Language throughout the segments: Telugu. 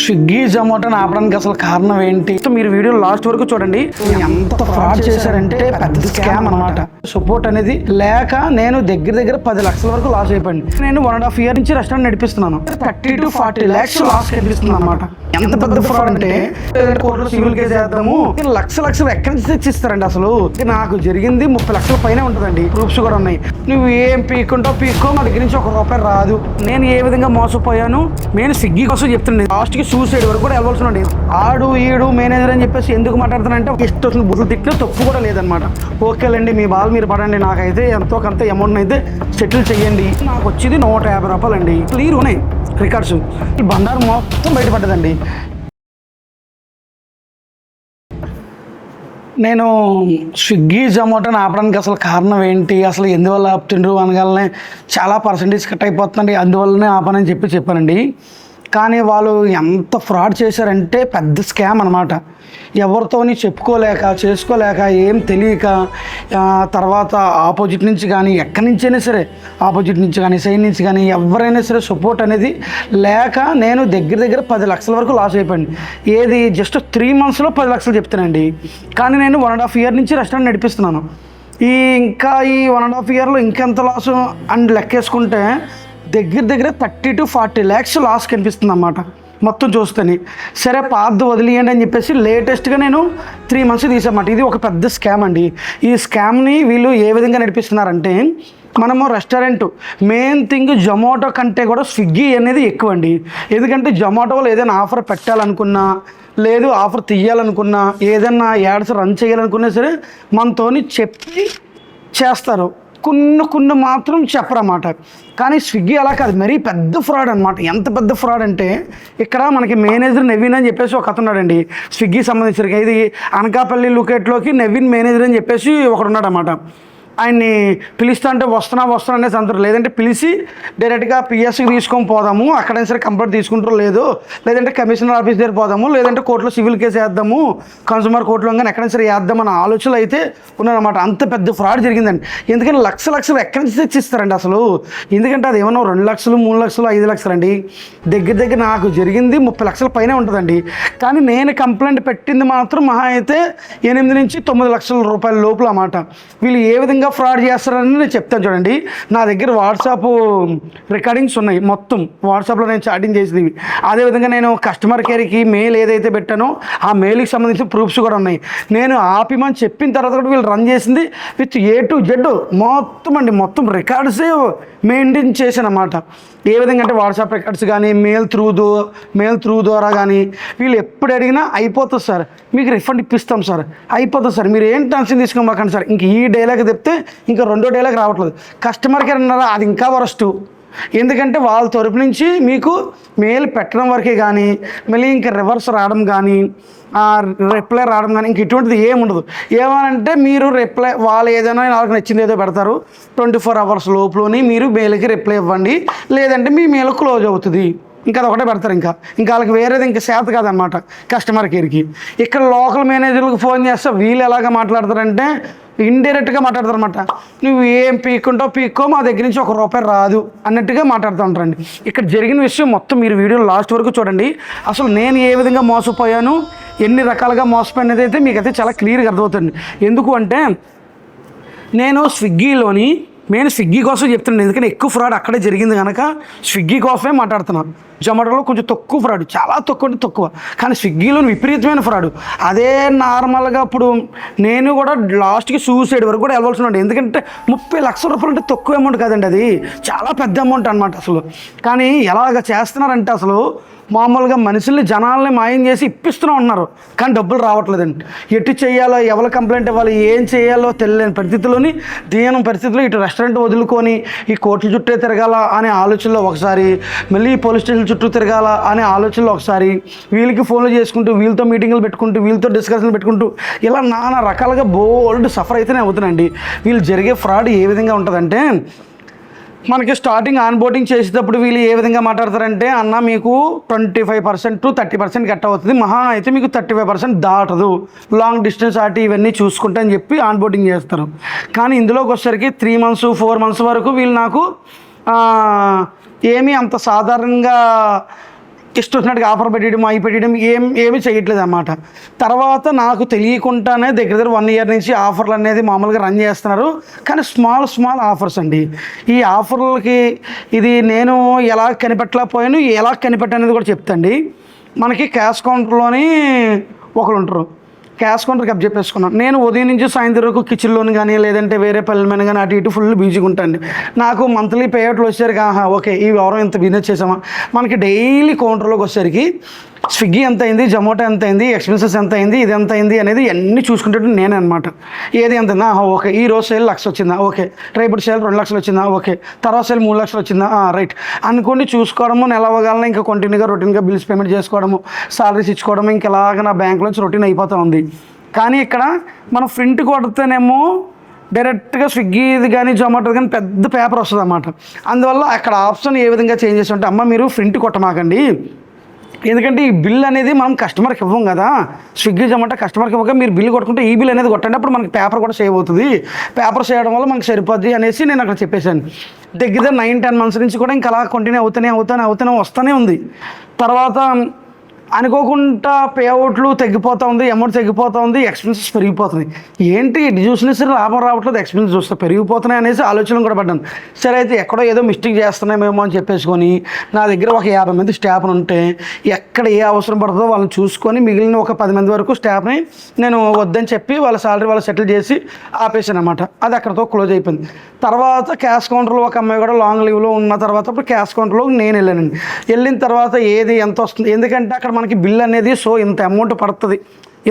స్విగ్గీ జొమాటోని ఆపడానికి అసలు కారణం ఏంటి? మీరు వీడియో లాస్ట్ వరకు చూడండి. ఎంత ఫ్రాడ్ చేశారంటే పెద్ద స్కామ్ అనమాట. సపోర్ట్ అనేది లేక నేను దగ్గర 10 లక్షల వరకు లాస్ అయిపోయింది. నేను 1.5 year నుంచి రెస్టారెంట్ నడిపిస్తున్నాను. 30 to 40 lakhs లాస్ కనిపిస్తుంది అనమాట. ఎంత పెద్ద ఫ్రాడ్ అంటే కోర్టులో సివిల్ కేసు వేద్దాము, లక్షలు ఎక్కడి నుంచి తెచ్చిస్తారండి. అసలు నాకు జరిగింది 30 లక్షల పైన ఉంటుందండి. ప్రూఫ్స్ కూడా ఉన్నాయి. నువ్వు ఏం పీక్కో మా దగ్గర నుంచి ₹1 రాదు. నేను ఏ విధంగా మోసపోయాను నేను స్విగ్గీ కోసం చెప్తున్నాను. లాస్ట్ కి సూసైడ్ వరకు కూడా వెళ్ళవలసి ఉండండి. ఆడు ఈడు మేనేజర్ అని చెప్పేసి ఎందుకు మాట్లాడుతానంటే ఇష్టం వచ్చిన బుద్ధులు తిట్టిన తప్పు కూడా లేదనమాట. ఓకేలేండి, మీ బాల్ మీరు పడండి, నాకైతే ఎంతో కొంత అమౌంట్ అయితే సెటిల్ చేయండి. నాకు వచ్చేది ₹150 అండి. క్లియర్ ఉన్నాయి రికార్డ్స్. ఈ బండారు మొత్తం బయటపడ్డదండి. నేను స్విగ్గీ జొమాటోని ఆపడానికి అసలు కారణం ఏంటి, అసలు ఎందువల్ల ఆపుతుండ్రు అనగానే చాలా పర్సంటేజ్ కట్ అయిపోతుందండి, అందువల్లనే ఆపనని చెప్పానండి. కానీ వాళ్ళు ఎంత ఫ్రాడ్ చేశారంటే పెద్ద స్కామ్ అనమాట. ఎవరితోని చేసుకోలేక ఏం తెలియక తర్వాత ఆపోజిట్ నుంచి కానీ ఎక్కడి నుంచైనా సరే, ఆపోజిట్ నుంచి కానీ సైడ్ నుంచి కానీ ఎవరైనా సరే సపోర్ట్ అనేది లేక నేను దగ్గర 10 లక్షల వరకు లాస్ అయిపోయింది. ఏది జస్ట్ 3 monthsలో 10 లక్షలు చెప్తానండి. కానీ నేను 1.5 year నుంచి రెస్టారెంట్ నడిపిస్తున్నాను. ఈ 1.5 yearలో ఇంకెంత లాస్ అని లెక్కేసుకుంటే దగ్గర 30 to 40 lakhs లాస్ కనిపిస్తుంది అన్నమాట మొత్తం చూస్తేనే. సరే పాత వదిలేయండి అని చెప్పేసి లేటెస్ట్గా నేను 3 months తీసామాట. ఇది ఒక పెద్ద స్కామ్ అండి. ఈ స్కామ్ని వీళ్ళు ఏ విధంగా నడిపిస్తున్నారంటే, మనము రెస్టారెంట్ మెయిన్ థింగ్ జొమాటో కంటే కూడా స్విగ్గీ అనేది ఎక్కువ అండి. ఎందుకంటే జొమాటోలో ఏదైనా ఆఫర్ పెట్టాలనుకున్నా, లేదు ఆఫర్ తీయాలనుకున్నా, ఏదైనా యాడ్స్ రన్ చేయాలనుకున్నా సరే మనతోని చెప్పి చేస్తారు. కొన్ని మాత్రం చెప్పరన్నమాట. కానీ స్విగ్గీ అలా కాదు, మరీ పెద్ద ఫ్రాడ్ అనమాట. ఎంత పెద్ద ఫ్రాడ్ అంటే, ఇక్కడ మనకి మేనేజర్ నెవిన్ అని చెప్పేసి ఒక అతనున్నాడండి స్విగ్గీ సంబంధించిన. ఇది అనకాపల్లి లొకేట్లోకి నెవిన్ మేనేజర్ అని చెప్పేసి ఒకడు ఉన్నాడు అన్నమాట. ఆయన్ని పిలుస్తా అంటే వస్తున్నా అనేసి అంటారు. లేదంటే పిలిచి డైరెక్ట్గా పిఎస్కి తీసుకొని పోదాము, అక్కడైనా సరే కంప్లైంట్ తీసుకుంటారో లేదో, లేదంటే కమిషనర్ ఆఫీస్ దగ్గర పోదాము, లేదంటే కోర్టులో సివిల్ కేసు వేద్దాము, కన్సూమర్ కోర్టులో కానీ ఎక్కడైనా సరే వేద్దామన్న ఆలోచనలు అయితే ఉన్నారన్నమాట. అంత పెద్ద ఫ్రాడ్ జరిగిందండి. ఎందుకంటే లక్షలు ఎక్కడి నుంచి తెచ్చిస్తారండి అసలు. ఎందుకంటే అది ఏమన్నా 2 లక్షలు 3 లక్షలు 5 లక్షలు అండి. దగ్గర నాకు జరిగింది 30 లక్షల పైన ఉంటుందండి. కానీ నేను కంప్లైంట్ పెట్టింది మాత్రం మహా అయితే 8 నుంచి 9 లక్షల రూపాయల లోపల అన్నమాట. వీళ్ళు ఏ విధంగా ఫ్రాడ్ చేస్తారని నేను చెప్తాను చూడండి. నా దగ్గర వాట్సాప్ రికార్డింగ్స్ ఉన్నాయి. మొత్తం వాట్సాప్లో నేను చాటింగ్ చేసేది. అదేవిధంగా నేను కస్టమర్ కేర్కి మెయిల్ ఏదైతే పెట్టానో ఆ మెయిల్కి సంబంధించిన ప్రూఫ్స్ కూడా ఉన్నాయి. నేను ఆపిమని చెప్పిన తర్వాత కూడా వీళ్ళు రన్ చేసింది విత్ A to Z మొత్తం రికార్డ్సే మెయింటైన్ చేశాను అన్నమాట. ఏ విధంగా అంటే వాట్సాప్ రికార్డ్స్ కానీ మెయిల్ త్రూ ద్వారా కానీ వీళ్ళు ఎప్పుడు అడిగినా అయిపోతుంది సార్, మీకు రిఫండ్ ఇప్పిస్తాం సార్, అయిపోతుంది సార్, మీరు ఏం టెన్షన్ తీసుకోమాకండి సార్. ఇంక ఈ డైలాగ్ చెప్తే ఇంకా 2వ డైలాగ్ రావట్లేదు. కస్టమర్ కేర్ అన్నారా, అది ఇంకా వరస్ట్. ఎందుకంటే వాళ్ళ తరపు నుంచి మీకు మెయిల్ పెట్టడం వరకే కానీ మళ్ళీ ఇంకా రివర్స్ రావడం కానీ రిప్లై రావడం కానీ ఇంక ఇటువంటిది ఏముండదు. ఏమనంటే మీరు రిప్లై వాళ్ళు ఏదైనా వాళ్ళకి నచ్చింది ఏదో పెడతారు, 24 hours లోపులోని మీరు మెయిల్కి రిప్లై ఇవ్వండి, లేదంటే మీ మెయిల్ క్లోజ్ అవుతుంది. ఇంకా అది ఒకటే పెడతారు. ఇంకా వాళ్ళకి వేరేది ఇంకా శాత కాదనమాట కస్టమర్ కేర్కి. ఇక్కడ లోకల్ మేనేజర్లకు ఫోన్ చేస్తే వీళ్ళు ఎలాగ మాట్లాడతారంటే ఇండైరెక్ట్గా మాట్లాడతారు అనమాట. నువ్వు ఏం పీక్కో మా దగ్గర నుంచి ₹1 రాదు అన్నట్టుగా మాట్లాడుతూ ఉంటారండి. ఇక్కడ జరిగిన విషయం మొత్తం మీరు వీడియో లాస్ట్ వరకు చూడండి. అసలు నేను ఏ విధంగా మోసపోయాను, ఎన్ని రకాలుగా మోసపోయినది అయితే మీకైతే చాలా క్లియర్గా అర్థమవుతుంది. ఎందుకు అంటే నేను స్విగ్గీ కోసం చెప్తున్నాను. ఎందుకంటే ఎక్కువ ఫ్రాడ్ అక్కడే జరిగింది కనుక స్విగ్గీ కోసమే మాట్లాడుతున్నాను. జొమాటోలో కొంచెం తక్కువ ఫ్రాడ్, చాలా తక్కువ. కానీ స్విగ్గీలో విపరీతమైన ఫ్రాడ్. అదే నార్మల్గా ఇప్పుడు నేను కూడా లాస్ట్కి సూసైడ్ వరకు కూడా వెళ్ళవలసి ఉండే. ఎందుకంటే 30 లక్షల రూపాయలు అంటే తక్కువ అమౌంట్ కాదండి, అది చాలా పెద్ద అమౌంట్ అనమాట అసలు. కానీ ఎలాగ చేస్తున్నారంటే అసలు మామూలుగా మనుషుల్ని జనాల్ని మాయం చేసి ఇప్పిస్తూనే ఉన్నారు, కానీ డబ్బులు రావట్లేదండి. ఎటు చేయాలో, ఎవరు కంప్లైంట్ ఇవ్వాలి, ఏం చేయాలో తెలియని పరిస్థితిలోని పరిస్థితిలో ఇటు రెస్టారెంట్ వదులుకొని ఈ కోర్టుల చుట్టే తిరగాల అనే ఆలోచనలో ఒకసారి, మళ్ళీ పోలీస్ స్టేషన్ చుట్టూ తిరగాల అనే ఆలోచనలో ఒకసారి, వీళ్ళకి ఫోన్లు చేసుకుంటూ, వీళ్ళతో మీటింగ్లు పెట్టుకుంటూ, వీళ్ళతో డిస్కషన్లు పెట్టుకుంటూ ఇలా నానా రకాలుగా బోల్డ్ సఫర్ అయితేనే అవుతున్నాయండి. వీళ్ళు జరిగే ఫ్రాడ్ ఏ విధంగా ఉంటుందంటే, మనకి స్టార్టింగ్ ఆన్బోర్డింగ్ చేసేటప్పుడు వీళ్ళు ఏ విధంగా మాట్లాడతారంటే, అన్న మీకు 25% to 30% కట్ అవుతుంది, మహా అయితే మీకు 35% దాటదు, లాంగ్ డిస్టెన్స్ ఇవన్నీ చూసుకుంటే అని చెప్పి ఆన్బోర్డింగ్ చేస్తారు. కానీ ఇందులోకి వచ్చేసరికి 3 months 4 months వరకు వీళ్ళు నాకు ఏమీ అంత సాధారణంగా ఇష్టం వచ్చినట్టుగా ఆఫర్ పెట్టడం అవి పెట్టడం ఏమీ చేయట్లేదు అన్నమాట. తర్వాత నాకు తెలియకుండానే దగ్గర 1 ఇయర్ నుంచి ఆఫర్లు అనేది మామూలుగా రన్ చేస్తున్నారు. కానీ స్మాల్ ఆఫర్స్ అండి. ఈ ఆఫర్లకి ఇది నేను ఎలా కనిపెట్టలేకపోయాను, ఎలా కనిపెట్టనేది కూడా చెప్తాండి. మనకి క్యాష్ కౌంటర్లోని ఒకరు ఉంటారు. క్యాష్ కౌంటర్కి అప్ చెప్పేసుకున్నాను. నేను ఉదయం నుంచి సాయంత్రం వరకు కిచెన్లోని కానీ లేదంటే వేరే పనుల మీద కానీ అటు ఇటు ఫుల్ బిజీగా ఉంటాను. నాకు మంత్లీ పేఅవుట్లు వచ్చేసరికి ఓకే ఈ వారం ఇంత బిజినెస్ చేసామా. మనకి డైలీ కౌంటర్లోకి వచ్చేసరికి స్విగ్గీ ఎంత అయింది, జొమాటో ఎంత అయింది, ఎక్స్పెన్సెస్ ఎంత అయింది, ఇది ఎంత అయింది అనేది అన్నీ చూసుకుంటే నేనే అనమాట. ఏది ఎంత ఓకే ఈ రోజు సేల్ 1,00,000 వచ్చిందా, ఓకే రేపు సేల్ 2 లక్షలు వచ్చిందా, ఓకే తర్వాత సేల్ 3 లక్షలు వచ్చిందా, రైట్ అనుకోండి చూసుకోవడము. నెల అవ్వగానే ఇంకా కంటిన్యూగా రొటీన్గా బిల్స్ పేమెంట్ చేసుకోవడము, సాలరీస్ ఇచ్చుకోవడము, ఇంకా ఇలాగ నా బ్యాంక్లోంచి రొటీన్ అయిపోతూ ఉంది. కానీ ఇక్కడ మనం ప్రింట్ కొడితేనేమో డైరెక్ట్గా స్విగ్గీది కానీ జొమాటోది కానీ పెద్ద పేపర్ వస్తుంది అన్నమాట. అందువల్ల అక్కడ ఆప్షన్ ఏ విధంగా చేంజ్ చేసి ఉంటే మీరు ప్రింట్ కొట్టమాకండి. ఎందుకంటే ఈ బిల్ అనేది మనం కస్టమర్కి ఇవ్వం కదా. స్విగ్గీ జొమాటో కస్టమర్కి ఇవ్వక మీరు బిల్ కొట్టుకుంటే ఈ బిల్ అనేది కొట్టండి, అప్పుడు మనకి పేపర్ కూడా సేవ్ అవుతుంది. పేపర్ చేయడం వల్ల మనకు సరిపోద్ది అనేసి నేను అక్కడ చెప్పేశాను. దగ్గర 9-10 మంత్స్ నుంచి కూడా ఇంకా అలా కంటిన్యూ అవుతూనే వస్తూనే ఉంది. తర్వాత అనుకోకుండా పేఅవుట్లు తగ్గిపోతూ ఉంది, అమౌంట్ తగ్గిపోతూ ఉంది, ఎక్స్పెన్సెస్ పెరిగిపోతుంది. ఏంటి చూసినా సరే లాభం రావట్లేదు, ఎక్స్పెన్సెస్ చూస్తే పెరిగిపోతున్నాయి అనేసి ఆలోచనలు కూడా పడ్డాను. సరే అయితే ఎక్కడో ఏదో మిస్టేక్ చేస్తున్నామేమో అని చెప్పేసుకొని నా దగ్గర ఒక 50 మంది స్టాఫ్ని ఉంటే ఎక్కడ ఏ అవసరం పడుతుందో వాళ్ళని చూసుకొని మిగిలిన ఒక 10 మంది వరకు స్టాఫ్ని నేను వద్దని చెప్పి వాళ్ళ సాలరీ వాళ్ళు సెటిల్ చేసి ఆపేసాను అనమాట. అది అక్కడితో క్లోజ్ అయిపోయింది. తర్వాత క్యాష్ కౌంటర్లో ఒక అమ్మాయి కూడా లాంగ్ లీవ్లో ఉన్న తర్వాత అప్పుడు క్యాష్ కౌంటర్లో నేను వెళ్ళానండి. వెళ్ళిన తర్వాత ఏది ఎంత వస్తుంది, ఎందుకంటే అక్కడ మనకి బిల్ అనేది ఇంత అమౌంట్ పడుతుంది,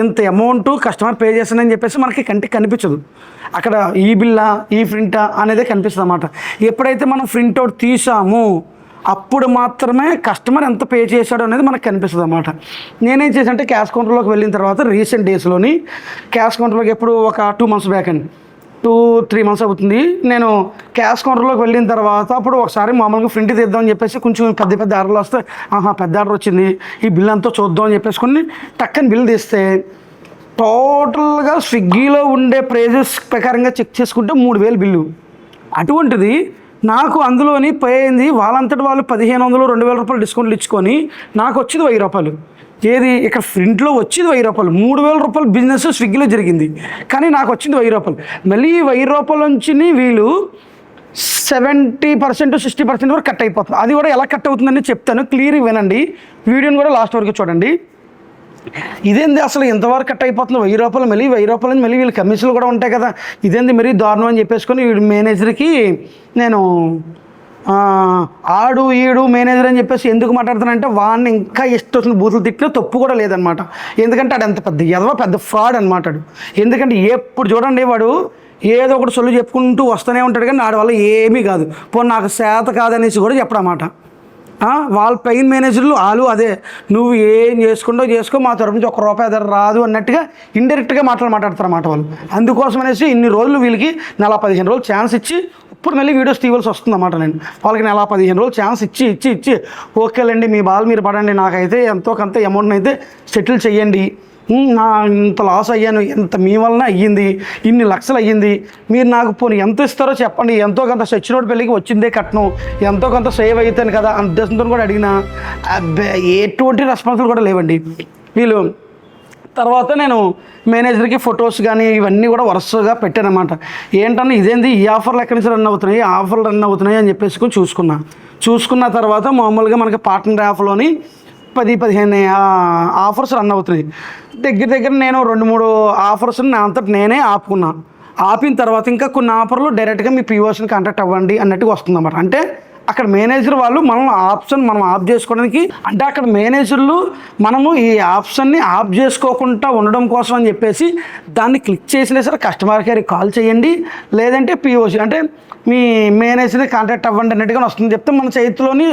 ఇంత అమౌంట్ కస్టమర్ పే చేస్తానని చెప్పేసి మనకి కంటికి కనిపించదు. అక్కడ ఈ బిల్లా ఈ ప్రింటా అనేది కనిపిస్తుంది అన్నమాట. ఎప్పుడైతే మనం ప్రింట్అవుట్ తీసామో అప్పుడు మాత్రమే కస్టమర్ ఎంత పే చేశాడు అనేది మనకు కనిపిస్తుంది అన్నమాట. నేనేం చేశానంటే క్యాష్ కౌంటర్లోకి వెళ్ళిన తర్వాత రీసెంట్ డేస్లోని క్యాష్ కౌంటర్లోకి ఎప్పుడు ఒక 2 మంత్స్ బ్యాక్ అండి, 2-3 మంత్స్ అవుతుంది. నేను క్యాష్ కౌంటర్లోకి వెళ్ళిన తర్వాత అప్పుడు ఒకసారి మామూలుగా ప్రింట్ తీద్దామని చెప్పేసి కొంచెం పెద్ద ఆర్డర్లు వస్తే పెద్ద ఆర్డర్ వచ్చింది ఈ బిల్ అంతా చూద్దాం అని చెప్పేసుకొని టక్కని బిల్ తీస్తే టోటల్గా స్విగ్గీలో ఉండే ప్రైజెస్ ప్రకారంగా చెక్ చేసుకుంటే 3,000 బిల్లు. అటువంటిది నాకు అందులోని పే అయింది వాళ్ళంతటి వాళ్ళు 1,500 2,000 రూపాయలు డిస్కౌంట్లు ఇచ్చుకొని నాకు వచ్చింది 1,000 రూపాయలు. ఏది ఇక్కడ ప్రింట్లో వచ్చింది 1,000 రూపాయలు, 3,000 రూపాయలు బిజినెస్ స్విగ్గీలో జరిగింది. కానీ నాకు వచ్చింది 1,000 రూపాయలు. మళ్ళీ 1,000 రూపాయల నుంచి వీళ్ళు 70% 60% వరకు కట్ అయిపోతుంది. అది కూడా ఎలా కట్ అవుతుందని చెప్తాను, క్లియర్గా వినండి. వీడియోని కూడా లాస్ట్ వరకు చూడండి. ఇదేంది అసలు ఎంతవరకు కట్ అయిపోతుంది 1,000 రూపాయలు, మళ్ళీ 1,000 రూపాయలు మళ్ళీ వీళ్ళు కమిషన్లు కూడా ఉంటాయి కదా, ఇదేంది మరీ దారుణం అని చెప్పేసుకొని వీడు మేనేజర్కి నేను ఆడు ఈడు మేనేజర్ అని చెప్పేసి ఎందుకు మాట్లాడుతానంటే వాడిని ఇంకా ఇష్టం వచ్చిన బూతులు తిట్టినా తప్పు కూడా లేదనమాట. ఎందుకంటే ఆడు ఎంత పెద్ద ఫ్రాడ్ అనమాట. ఎందుకంటే ఎప్పుడు చూడండి వాడు ఏదో ఒకటి సొల్లు చెప్పుకుంటూ వస్తూనే ఉంటాడు, కానీ ఆడి వల్ల ఏమీ కాదు. పోనీ నాకు శాత కాదనేసి కూడా చెప్పడమాట. వాళ్ళ పైన మేనేజర్లు వాళ్ళు అదే నువ్వు ఏం చేసుకుంటో చేసుకో, మా తరపు నుంచి ₹1 ఎదురు రాదు అన్నట్టుగా ఇండైరెక్ట్గా మాట్లాడతారు అన్నమాట వాళ్ళు. అందుకోసం అనేసి ఇన్ని రోజులు వీళ్ళకి 15 రోజులు ఛాన్స్ ఇచ్చి ఇప్పుడు మళ్ళీ వీడియోస్ తీయవలసి వస్తుంది అన్నమాట. నేను వాళ్ళకి 15 రోజులు ఛాన్స్ ఇచ్చి ఓకేలేండి మీ బాల్ మీరు పడండి, నాకైతే ఎంతో కొంత అమౌంట్ని అయితే సెటిల్ చెయ్యండి, నా ఇంత లాస్ అయ్యాను, ఎంత మీ వలన అయ్యింది, ఇన్ని లక్షలు అయ్యింది, మీరు నాకు పోనీ ఎంత ఇస్తారో చెప్పండి, ఎంతో కొంత సచ్చినోడి పెళ్ళికి వచ్చిందే కట్నం, ఎంతో కొంత సేవ్ అవుతాను కదా అన్న ఉద్దేశంతో కూడా అడిగినా ఎటువంటి రెస్పాన్సిబుల్ కూడా లేవండి వీళ్ళు. తర్వాత నేను మేనేజర్కి ఫొటోస్ కానీ ఇవన్నీ కూడా వరుసగా పెట్టానమాట. ఏంటన్నా ఇదేంది ఈ ఆఫర్లు ఎక్కడి నుంచి రన్ అవుతున్నాయి, ఆఫర్లు రన్ అవుతున్నాయి అని చెప్పేసి చూసుకున్న తర్వాత మామూలుగా మనకి పార్ట్నర్ యాప్లోని 10-15 ఆఫర్స్ రన్ అవుతున్నాయి. దగ్గర నేను 2-3 ఆఫర్స్ నా అంతటి నేనే ఆపిన తర్వాత ఇంకా కొన్ని ఆఫర్లు డైరెక్ట్గా మీ పిఓస్ని కాంటాక్ట్ అవ్వండి అన్నట్టుగా వస్తుంది అన్నమాట. అంటే అక్కడ మేనేజర్ వాళ్ళు మనం ఆఫ్ చేసుకోవడానికి, అంటే అక్కడ మేనేజర్లు మనము ఈ ఆప్షన్ని ఆఫ్ చేసుకోకుండా ఉండడం కోసం అని చెప్పేసి దాన్ని క్లిక్ చేసినా సరే కస్టమర్ కేర్కి కాల్ చేయండి, లేదంటే పిఓసి అంటే మీ మేనేజర్ని కాంటాక్ట్ అవ్వండి అన్నట్టుగా వస్తుంది. చెప్తే మన చేతిలోని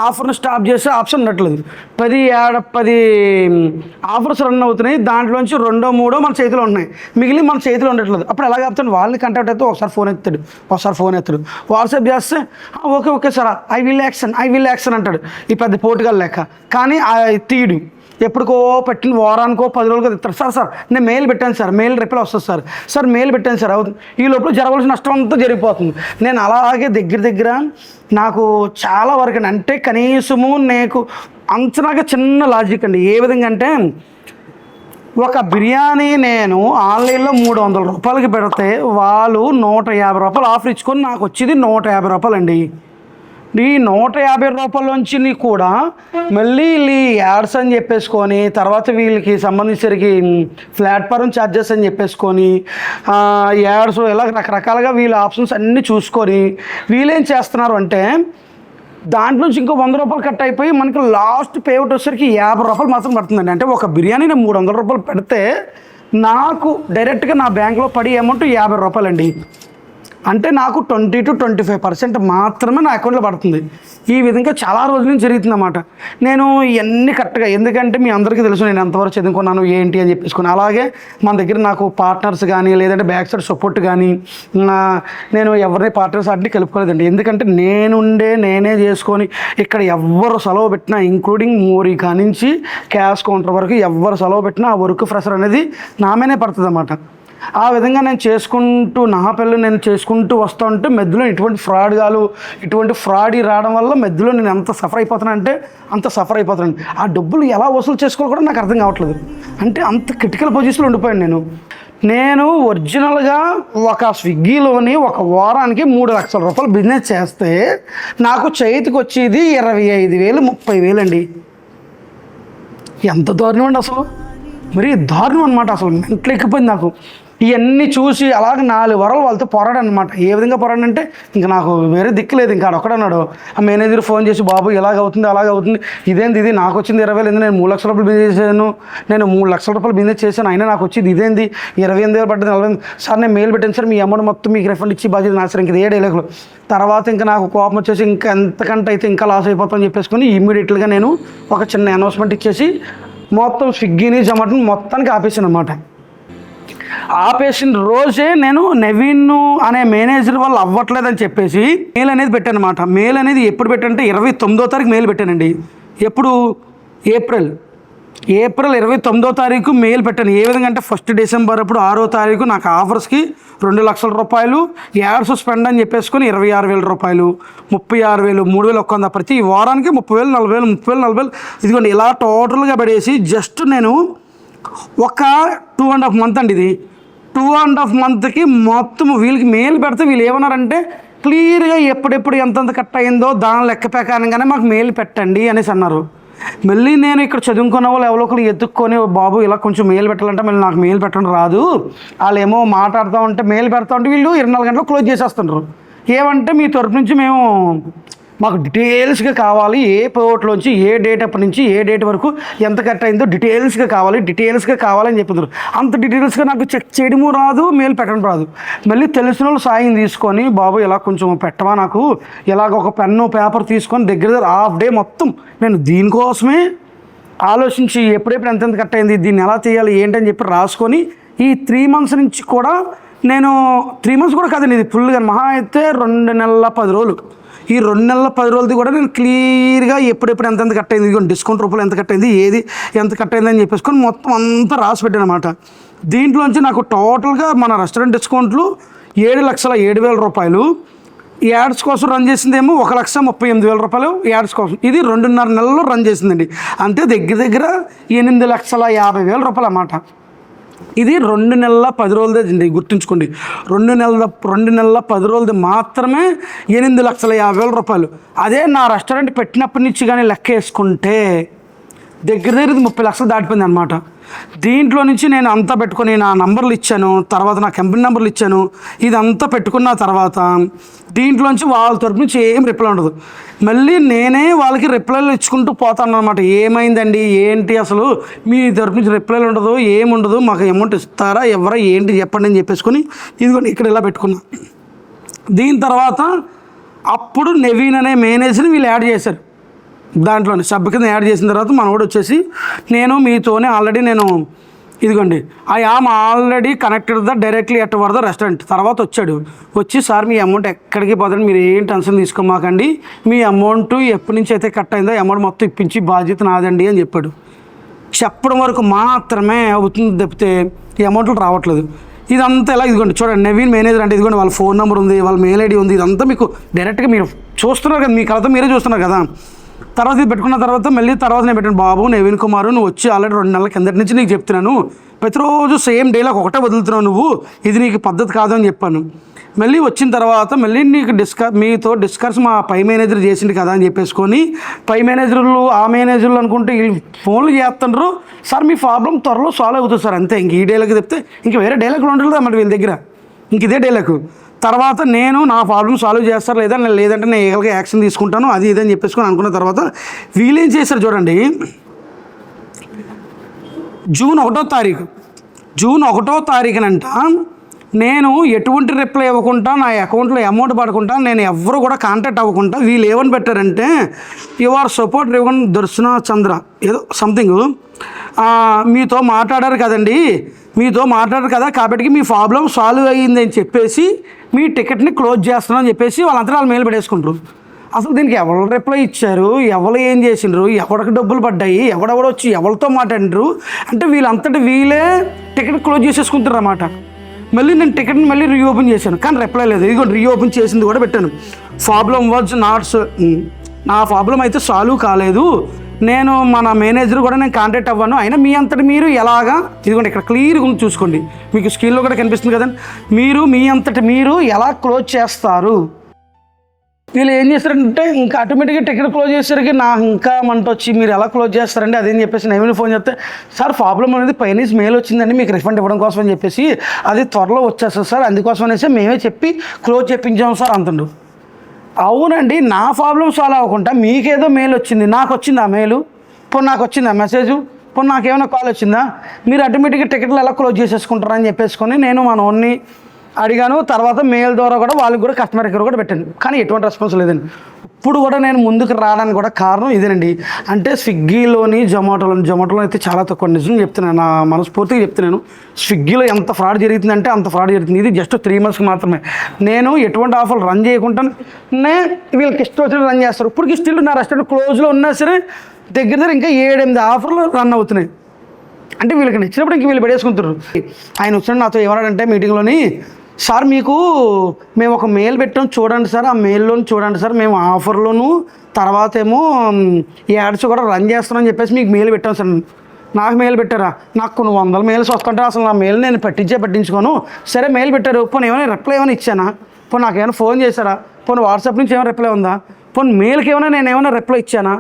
ఆఫర్ని స్టాప్ చేసే ఆప్షన్ ఉండట్లేదు. 10 ఆఫర్స్ రన్ అవుతున్నాయి, దాంట్లోంచి 2-3 మన చేతిలో ఉన్నాయి, మిగిలిన మన చేతిలో ఉండట్లేదు. అప్పుడు ఎలా చెప్తాను వాళ్ళని కాంటాక్ట్ అయితే ఒకసారి ఫోన్ ఎత్తాడు వాట్సాప్ చేస్తే ఓకే చూసారా, ఐ విల్ యాక్షన్ అంటాడు ఈ పెద్ద పోటుగా లెక్క. కానీ తీయడు. ఎప్పటికో పెట్టిన వారానికో 10 రోజులకో ఇస్తారు. సార్ నేను మెయిల్ పెట్టాను సార్, మెయిల్ రిప్లై వస్తుంది సార్ మెయిల్ పెట్టాను సార్ అవుతుంది. ఈ లోపల జరగవలసిన నష్టం అంతా జరిగిపోతుంది. నేను అలాగే దగ్గర నాకు చాలా వరకు అంటే కనీసము నాకు అంచనాగా చిన్న లాజిక్ అండి. ఏ విధంగా అంటే ఒక బిర్యానీ నేను ఆన్లైన్లో 300 రూపాయలకి పెడితే వాళ్ళు 150 రూపాయలు ఆఫర్ ఇచ్చుకొని నాకు వచ్చేది 150 రూపాయలు అండి. ఈ 150 రూపాయలలోంచి కూడా మళ్ళీ వీళ్ళు యాడ్స్ అని చెప్పేసుకొని తర్వాత వీళ్ళకి సంబంధించరికి ప్లాట్ఫారం ఛార్జెస్ అని చెప్పేసుకొని యాడ్స్ ఇలా రకరకాలుగా వీళ్ళ ఆప్షన్స్ అన్నీ చూసుకొని వీళ్ళేం చేస్తున్నారు అంటే దాంట్లో నుంచి ఇంకో 100 రూపాయలు కట్ అయిపోయి మనకి లాస్ట్ పేమెంట్ వచ్చేసరికి 50 రూపాయలు మాత్రం పడుతుందండి. అంటే ఒక బిర్యానీ నేను 300 రూపాయలు పెడితే నాకు డైరెక్ట్గా నా బ్యాంక్లో పడే అమౌంట్ 50 రూపాయలండి. అంటే నాకు 20 to 25% మాత్రమే నా అకౌంట్లో పడుతుంది. ఈ విధంగా చాలా రోజుల నుంచి జరుగుతుంది అన్నమాట. నేను ఇవన్నీ కరెక్ట్గా, ఎందుకంటే మీ అందరికీ తెలుసు నేను ఎంతవరకు చదువుకున్నాను ఏంటి అని చెప్పేసుకుని. అలాగే మన దగ్గర నాకు పార్ట్నర్స్ కానీ లేదంటే బ్యాక్ సైడ్ సపోర్ట్ కానీ నేను ఎవరిని పార్ట్నర్స్ అన్నీ కలుపుకోలేదండి. ఎందుకంటే నేనే చేసుకొని ఇక్కడ ఎవరు సెలవు పెట్టినా ఇంక్లూడింగ్ మోరీ కానించి క్యాష్ కౌంటర్ వరకు ఎవరు సెలవు పెట్టినా ఆ వర్క్ ప్రెషర్ అనేది నా మీదే పడుతుంది అన్నమాట. ఆ విధంగా నేను చేసుకుంటూ వస్తూ ఉంటే మధ్యలో ఇటువంటి ఫ్రాడ్ రావడం వల్ల మధ్యలో నేను ఎంత సఫర్ అయిపోతానంటే అంత సఫర్ అయిపోతాను. ఆ డబ్బులు ఎలా వసూలు చేసుకోవాలి కూడా నాకు అర్థం కావట్లేదు. అంటే అంత క్రిటికల్ పొజిషన్లో ఉండిపోయాను నేను ఒరిజినల్గా ఒక స్విగ్గీలోని ఒక వారానికి 3 లక్షల రూపాయలు బిజినెస్ చేస్తే నాకు చేతికి వచ్చేది 25,000 30,000 అండి. ఎంత దారుణం అండి అసలు, మరీ దారుణం అనమాట. అసలు మెంటల్ ఎక్కిపోయింది నాకు. ఇవన్నీ చూసి అలాగే 4 వారాలు వాళ్ళతో పోరాడనమాట. ఏ విధంగా పోరాడంటే ఇంకా నాకు వేరే దిక్కులేదు. ఇంకా ఒక్కడన్నాడు ఆ మేనేజర్ ఫోన్ చేసి, బాబు అలాగవుతుంది ఇదేంది నాకు వచ్చింది 20,000 ఎందుకు, నేను 3 లక్షల రూపాయలు బిజినెస్ చేశాను, నేను 3 లక్షల రూపాయలు బిజినెస్ చేశాను, అయినా నాకు వచ్చింది ఇదేంది 28,000 పడ్డది 40,000 సార్ నేను మెయిల్ పెట్టాను సార్, మీ అమౌంట్ మొత్తం మీకు రిఫండ్ ఇచ్చి బాధ్యత నా సార్. ఇంకా ఏ డైలాగులు తర్వాత ఇంకా నాకు కోపం వచ్చేసి ఇంకా ఎంతకంటే అయితే ఇంకా లాస్ అయిపోతామని చెప్పేసుకొని ఇమ్మీడియట్గా నేను ఒక చిన్న అనౌన్స్మెంట్ ఇచ్చేసి మొత్తం స్విగ్గీని జొమాటోని మొత్తానికి ఆపేసాను అనమాట. ఆపేసిన రోజే నేను నవీన్ అనే మేనేజర్ వాళ్ళు అవ్వట్లేదని చెప్పేసి మెయిల్ అనేది పెట్టాను అనమాట. మెయిల్ అనేది ఎప్పుడు పెట్టానంటే 29వ తారీఖు మెయిల్ పెట్టానండి. ఎప్పుడు ఏప్రిల్ 29వ తారీఖు మెయిల్ పెట్టాను. ఏ విధంగా అంటే 1 డిసెంబర్ అప్పుడు 6వ తారీఖు నాకు ఆఫర్స్కి 2 లక్షల రూపాయలు యాడ్స్ స్పెండ్ అని చెప్పేసుకొని 26,000 రూపాయలు 36,000 3,100 ప్రతి వారానికి 30,000 40,000 30,000 40,000 ఇదిగోండి ఇలా టోటల్గా పడేసి జస్ట్ నేను ఒక 2.5 మంత్ అండి. ఇది 2.5 మంత్కి మొత్తం వీళ్ళకి మెయిల్ పెడితే వీళ్ళు ఏమన్నారంటే క్లియర్గా ఎప్పుడెప్పుడు ఎంతెంత కట్ అయిందో దాని లెక్క ప్రకారంగానే మాకు మెయిల్ పెట్టండి అనేసి అన్నారు. మళ్ళీ నేను ఇక్కడ చదువుకున్న వాళ్ళు ఎవరో ఒకరు ఎత్తుక్కొని, బాబు ఇలా కొంచెం మెయిల్ పెట్టాలంటే మళ్ళీ నాకు మెయిల్ పెట్టడం రాదు, వాళ్ళు ఏమో మాట్లాడుతూ ఉంటే మెయిల్ పెడతా ఉంటే వీళ్ళు 24 గంటలు క్లోజ్ చేసేస్తుంటారు. ఏమంటే మీ తరపు నుంచి మేము మాకు డీటెయిల్స్గా కావాలి, ఏ పోర్ట్లోంచి ఏ డేట్ అప్పటి నుంచి ఏ డేట్ వరకు ఎంత కట్ అయిందో డీటెయిల్స్గా కావాలని చెప్తున్నారు. అంత డీటెయిల్స్గా నాకు చెక్ చేయడము రాదు, మెయిల్ పెట్టడం రాదు. మళ్ళీ తెలిసిన వాళ్ళు సాయం తీసుకొని, బాబు ఇలా కొంచెం పెట్టవా, నాకు ఇలాగ ఒక పెన్ను పేపర్ తీసుకొని దగ్గర హాఫ్ డే మొత్తం నేను దీనికోసమే ఆలోచించి ఎప్పుడెప్పుడు ఎంతెంత కట్ అయింది, దీన్ని ఎలా చేయాలి ఏంటని చెప్పి రాసుకొని ఈ 3 months నుంచి కూడా నేను 3 months కూడా కాదండి, ఇది ఫుల్గా మహా అయితే 2 నెలల 10 రోజులు. ఈ 2 నెలల 10 రోజులది కూడా నేను క్లియర్గా ఎప్పుడెప్పుడు ఎంతెంత కట్ అయింది, ఇదిగోండి డిస్కౌంట్ రూపాయలు ఎంత కట్ అయింది, ఏది ఎంత కట్ అయింది అని చెప్పేసుకొని మొత్తం అంతా రాసి పెట్టాను అనమాట. దీంట్లోంచి నాకు టోటల్గా మన రెస్టారెంట్ డిస్కౌంట్లు 7,07,000 రూపాయలు, యాడ్స్ కోసం రన్ చేసిందేమో 1,38,000 రూపాయలు యాడ్స్ కోసం. ఇది 2.5 నెలల్లో రన్ చేసిందండి. అంటే దగ్గర 8,50,000 రూపాయలు అన్నమాట. ఇది 2 నెలల 10 రోజులది గుర్తుంచుకోండి. 2 నెలల 10 రోజులది మాత్రమే 8,50,000 రూపాయలు. అదే నా రెస్టారెంట్ పెట్టినప్పటి నుంచి కానీ లెక్క వేసుకుంటే దగ్గర 30 లక్షలు దాటిపోయింది అనమాట. దీంట్లో నుంచి నేను అంతా పెట్టుకొని నా నంబర్లు ఇచ్చాను, తర్వాత నా కంపెనీ నెంబర్లు ఇచ్చాను, ఇదంతా పెట్టుకున్న తర్వాత దీంట్లోంచి వాళ్ళ తరపు నుంచి ఏం రిప్లై ఉండదు. మళ్ళీ నేనే వాళ్ళకి రిప్లైలు ఇచ్చుకుంటూ పోతాను అనమాట. ఏమైందండి ఏంటి అసలు మీ తరపు నుంచి రిప్లైలు ఉండదు, ఏముండదు, మాకు అమౌంట్ ఇస్తారా ఎవరా ఏంటి చెప్పండి అని చెప్పేసుకొని ఇదిగోండి ఇక్కడ ఇలా పెట్టుకున్నా. దీని తర్వాత అప్పుడు నవీన్ అనే మేనేజర్ని వీళ్ళు యాడ్ చేశారు. దాంట్లోనే సబ్ కింద యాడ్ చేసిన తర్వాత మనోడు వచ్చేసి, నేను మీతోనే ఆల్రెడీ నేను ఇదిగోండి, I am already connected directly at where the restaurant. తర్వాత వచ్చాడు, వచ్చి సార్ మీ అమౌంట్ ఎక్కడికి పోతుంది, మీరు ఏం టెన్షన్ తీసుకోమాకండి, మీ అమౌంట్ ఎప్పటి నుంచి అయితే కట్ అయిందో అమౌంట్ మొత్తం ఇప్పించి బాధ్యత నాదండి అని చెప్పాడు. చెప్పడం వరకు మాత్రమే అవుతుంది తప్పితే ఈ అమౌంట్లు రావట్లేదు. ఇదంతా ఎలా, ఇదిగోండి చూడండి, నవీన్ మేనేజర్ అంటే ఇదిగోండి వాళ్ళ ఫోన్ నెంబర్ ఉంది, వాళ్ళ మెయిల్ ఐడి ఉంది, ఇదంతా మీకు డైరెక్ట్గా మీరు చూస్తున్నారు కదా, మీ కళతో మీరే చూస్తున్నారు కదా. తర్వాత ఇది పెట్టుకున్న తర్వాత మళ్ళీ తర్వాత నేను పెట్టాను, బాబు నవీన్ కుమార్ నువ్వు వచ్చి ఆల్రెడీ 2 నెలల కిందటి నుంచి నీకు చెప్తున్నాను, ప్రతిరోజు సేమ్ డేలాగా ఒకటే వదులుతున్నావు నువ్వు, ఇది నీకు పద్ధతి కాదు అని చెప్పాను. మళ్ళీ వచ్చిన తర్వాత మళ్ళీ నీకు మీతో డిస్కస్ మా పై మేనేజర్ చేసింది కదా అని చెప్పేసుకొని, పై మేనేజర్లు ఆ మేనేజర్లు అనుకుంటే వీళ్ళు ఫోన్లు చేస్తున్నారు, సార్ మీ ప్రాబ్లం త్వరలో సాల్వ్ అవుతుంది సార్, అంతే. ఇంక ఈ డేలకు చెప్తే ఇంక వేరే డేలకు ఉండదు అన్నమాట వీళ్ళ దగ్గర, ఇంక ఇదే డేలకు. తర్వాత నేను నా ప్రాబ్లం సాల్వ్ చేస్తారు లేదంటే నేను ఏకలుగా యాక్షన్ తీసుకుంటాను అది ఇదని చెప్పేసుకొని అనుకున్న తర్వాత వీళ్ళు ఏం చేశారు చూడండి, జూన్ 1వ తారీఖునంట నేను ఎటువంటి రిప్లై ఇవ్వకుండా, నా అకౌంట్లో అమౌంట్ పడకుండా, నేను ఎవరు కూడా కాంటాక్ట్ అవ్వకుండా వీళ్ళు ఏమని పెట్టారంటే, యువర్ సపోర్ట్ రివన్ దర్శన చంద్ర ఏదో సంథింగ్, మీతో మాట్లాడారు కదండి, మీతో మాట్లాడారు కదా కాబట్టి మీ ప్రాబ్లం సాల్వ్ అయ్యింది అని చెప్పేసి మీ టికెట్ని క్లోజ్ చేస్తున్నాం అని చెప్పేసి వాళ్ళంతా వాళ్ళు మెయిల్ పెట్టేసుకుంటారు. అసలు దీనికి ఎవరు రిప్లై ఇచ్చారు, ఎవరు ఏం చేసిండ్రు, ఎవరికి డబ్బులు పడ్డాయి, ఎవడెవడో వచ్చి ఎవరితో మాట్లాడినరు అంటే వీళ్ళంతటి వీళ్ళే టికెట్ క్లోజ్ చేసేసుకుంటారు అన్నమాట. మళ్ళీ నేను టికెట్ని మళ్ళీ రీఓపెన్ చేశాను కానీ రిప్లై లేదు. ఇదిగో రీఓపెన్ చేసింది కూడా పెట్టాను, ప్రాబ్లం వాజ్ నాట్, నా ప్రాబ్లం అయితే సాల్వ్ కాలేదు, నేను మన మేనేజర్ కూడా నేను కాంటాక్ట్ అవ్వను, అయినా మీ అంతటి మీరు ఎలాగా, ఇదిగోండి ఇక్కడ క్లియర్గా ఉంది చూసుకోండి, మీకు స్క్రీన్లో కూడా కనిపిస్తుంది కదండి, మీరు మీ అంతటి మీరు ఎలా క్లోజ్ చేస్తారు. వీళ్ళు ఏం చేస్తారంటే ఇంకా ఆటోమేటిక్గా టికెట్ క్లోజ్ చేసేసరికి నాకు ఇంకా మంట వచ్చి మీరు ఎలా క్లోజ్ చేస్తారండి అదేం చెప్పేసి నవీన్ ఫోన్ చేస్తే, సార్ ప్రాబ్లం అనేది పైనీస్ మెయిల్ వచ్చిందండి మీకు రిఫండ్ ఇవ్వడం కోసం అని చెప్పేసి, అది త్వరలో వచ్చేస్తుంది సార్ అందుకోసం అనేసి మేమే చెప్పి క్లోజ్ చేయించాము సార్ అంటుండు. అవునండి, నా ప్రాబ్లం సాల్వ్ అవ్వకుండా మీకేదో మెయిల్ వచ్చింది, నాకు వచ్చింది ఆ మెయిల్, పోనీ నాకు వచ్చింది ఆ మెసేజ్, పోనీ నాకేమైనా కాల్ వచ్చిందా, మీరు ఆటోమేటిక్గా టికెట్లు ఎలా క్లోజ్ చేసేసుకుంటారని చెప్పేసుకొని నేను మన ఓన్ని అడిగాను. తర్వాత మెయిల్ ద్వారా కూడా వాళ్ళకి కూడా కస్టమర్ కేర్ కూడా పెట్టాను కానీ ఎటువంటి రెస్పాన్స్ లేదండి. ఇప్పుడు కూడా నేను ముందుకు రావడానికి కూడా కారణం ఇదేనండి. అంటే స్విగ్గీలోని జొమాటోలో అయితే చాలా తక్కువ, నిజం చెప్తున్నాను, నా మనస్ఫూర్తిగా చెప్తున్నాను. స్విగ్గీలో ఎంత ఫ్రాడ్ జరుగుతుందంటే అంత ఫ్రాడ్ జరుగుతుంది. ఇది జస్ట్ 3 months మాత్రమే. నేను ఎటువంటి ఆఫర్లు రన్ చేయకుండానే వీళ్ళకి ఇష్టం వచ్చిన రన్ చేస్తారు. ఇప్పటికి స్టిల్ నా రెస్టారెంట్ క్లోజ్లో ఉన్నా సరే దగ్గర ఇంకా 7-8 ఆఫర్లు రన్ అవుతున్నాయి. అంటే వీళ్ళకి నచ్చినప్పుడు ఇంక వీళ్ళు పడేసుకుంటారు. ఆయన వచ్చిన నాతో ఏమన్నాడంటే మీటింగ్లోని, సార్ మీకు మేము ఒక మెయిల్ పెట్టాం చూడండి సార్, ఆ మెయిల్లోని చూడండి సార్, మేము ఆఫర్లోను తర్వాత ఏమో యాడ్స్ కూడా రన్ చేస్తున్నామని చెప్పేసి మీకు మెయిల్ పెట్టాం సార్. నాకు మెయిల్ పెట్టారా, నాకు కొన్ని 100 మెయిల్స్ వస్తుంటే అసలు నా మెయిల్ నేను పట్టించుకోను. సరే మెయిల్ పెట్టారు, పోనీ ఏమైనా రిప్లై ఏమైనా ఇచ్చానా, పోనీ నాకు ఏమైనా ఫోన్ చేశారా, పోనీ వాట్సాప్ నుంచి ఏమైనా రిప్లై ఉందా, పోనీ మెయిల్కి నేను ఏమైనా రిప్లై ఇచ్చానా,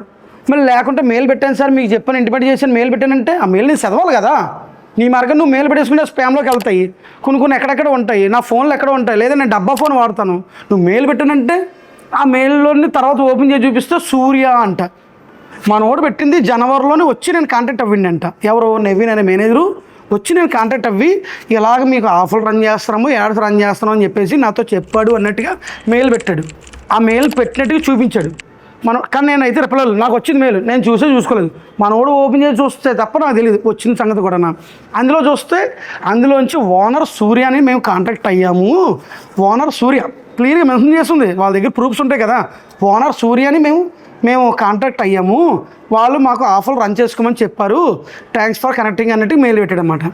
మళ్ళీ లేకుంటే మెయిల్ పెట్టాను సార్ మీకు చెప్పాను ఇంటిమేట్ చేశాను మెయిల్ పెట్టానంటే ఆ మెయిల్ నేను చదవాలి కదా. నీ మార్గం నువ్వు మెయిల్ పెట్టేసుకుంటే స్పామ్లోకి వెళ్తాయి, కొన్ని ఎక్కడెక్కడ ఉంటాయి, నా ఫోన్లో ఎక్కడ ఉంటాయి, లేదా నేను డబ్బా ఫోన్ వాడతాను. నువ్వు మెయిల్ పెట్టానంటే ఆ మెయిల్లోని తర్వాత ఓపెన్ చేసి చూపిస్తే సూర్య అంట, మనోడు పెట్టింది జనవరిలోనే వచ్చి నేను కాంటాక్ట్ అవ్వండి అంట. ఎవరు, నవీన్ అనే మేనేజరు వచ్చి నేను కాంటాక్ట్ అవ్వి ఇలాగ మీకు ఆఫర్లు రన్ చేస్తున్నాము, యాడ్స్ రన్ చేస్తున్నాం అని చెప్పేసి నాతో చెప్పాడు అన్నట్టుగా మెయిల్ పెట్టాడు. ఆ మెయిల్ పెట్టినట్టుగా చూపించాడు కానీ నేనైతే రిప్లై నాకు వచ్చింది మెయిల్ నేను చూసుకోలేదు. మనోడు ఓపెన్ చేసి చూస్తే తప్ప నాకు తెలియదు వచ్చిన సంగతి కూడా. అందులో చూస్తే అందులోంచి ఓనర్ సూర్య అని మేము కాంటాక్ట్ అయ్యాము, ఓనర్ సూర్య క్లియర్గా మెన్షన్ చేస్తుంది, వాళ్ళ దగ్గర ప్రూఫ్స్ ఉంటాయి కదా, ఓనర్ సూర్య అని మేము కాంటాక్ట్ అయ్యాము, వాళ్ళు మాకు ఆఫర్లు రన్ చేసుకోమని చెప్పారు, థ్యాంక్స్ ఫర్ కనెక్టింగ్ అన్నట్టు మెయిల్ పెట్టాడనమాట.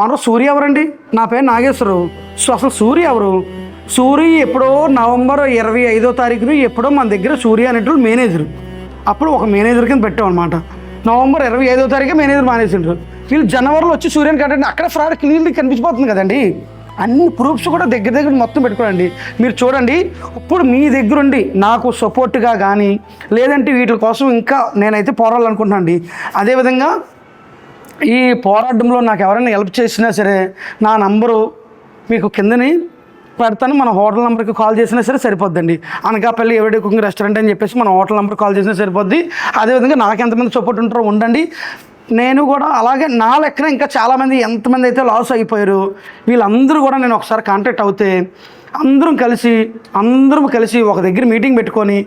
ఓనర్ సూర్య ఎవరండి, నా పేరు నాగేశ్వరరావు. సో అసలు సూర్య ఎవరు, సూర్య ఎప్పుడో నవంబర్ 25వ ఎప్పుడో మన దగ్గర సూర్య అనేటువంటి మేనేజరు, అప్పుడు ఒక మేనేజర్ కింద పెట్టామన్నమాట. నవంబర్ 25వ మేనేజర్ మానేసిండ్రు. వీళ్ళు జనవరిలో వచ్చి సూర్యని కంటే అక్కడ ఫ్రాడ్ క్లియర్లీ కనిపించిపోతుంది కదండి. అన్ని ప్రూఫ్స్ కూడా దగ్గర మొత్తం పెట్టుకోండి. మీరు చూడండి, ఇప్పుడు మీ దగ్గరుండి నాకు సపోర్ట్గా కానీ లేదంటే వీటి కోసం ఇంకా నేనైతే పోరాడాలనుకుంటున్నాను అండి. అదేవిధంగా ఈ పోరాటంలో నాకు ఎవరైనా హెల్ప్ చేసినా సరే నా నంబరు మీకు కిందని పెడతాను, మన హోటల్ నెంబర్కి కాల్ చేసినా సరే సరిపోద్దండి. అనకాపల్లి ఎవరి కుకింగ్ రెస్టారెంట్ అని చెప్పేసి మన హోటల్ నెంబర్కి కాల్ చేసినా సరిపోద్ది. అదేవిధంగా నాకు ఎంతమంది సపోర్ట్ ఉంటారో ఉండండి. నేను కూడా అలాగే నా లెక్కన ఇంకా చాలామంది ఎంతమంది అయితే లాస్ అయిపోయారు వీళ్ళందరూ కూడా నేను ఒకసారి కాంటాక్ట్ అవుతే అందరం కలిసి ఒక దగ్గర మీటింగ్ పెట్టుకొని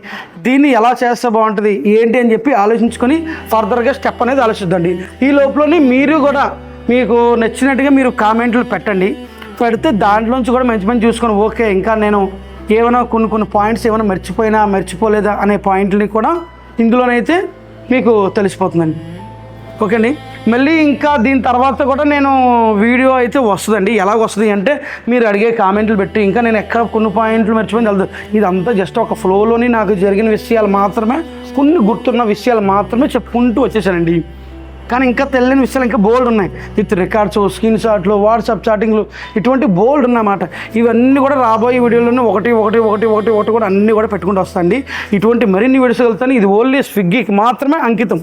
దీన్ని ఎలా చేస్తే బాగుంటుంది ఏంటి అని చెప్పి ఆలోచించుకొని ఫర్దర్గా స్టెప్ అనేది ఆలోచిద్దండి. ఈ లోపలనే మీరు కూడా మీకు నచ్చినట్టుగా మీరు కామెంట్లు పెట్టండి. పెడితే దాంట్లోంచి కూడా మంచి మంచి చూసుకొని ఓకే ఇంకా నేను ఏమైనా కొన్ని పాయింట్స్ ఏమైనా మర్చిపోలేదా అనే పాయింట్ని కూడా ఇందులోనైతే మీకు తెలిసిపోతుందండి. ఓకే అండి. మళ్ళీ ఇంకా దీని తర్వాత కూడా నేను వీడియో అయితే వస్తుందండి. ఎలాగ వస్తుంది అంటే మీరు అడిగే కామెంట్లు పెట్టి ఇంకా నేను ఎక్కడ కొన్ని పాయింట్లు మర్చిపోయింది వెళ్తాను. ఇదంతా జస్ట్ ఒక ఫ్లోలోని నాకు జరిగిన విషయాలు మాత్రమే, కొన్ని గుర్తున్న విషయాలు మాత్రమే చెప్పుకుంటూ వచ్చేసానండి. కానీ ఇంకా తెలియని విషయాలు ఇంకా బోల్డ్ ఉన్నాయి. విత్ రికార్డ్స్, స్క్రీన్ షాట్లు, వాట్సాప్ చాటింగ్లు, ఇటువంటి బోల్డ్ ఉన్నమాట. ఇవన్నీ కూడా రాబోయే వీడియోలోనే ఒకటి కూడా అన్నీ కూడా పెట్టుకుంటూ వస్తాయండి. ఇటువంటి మరిన్ని వీడియోస్ వెళ్తాను. ఇది ఓన్లీ స్విగ్గీకి మాత్రమే అంకితం.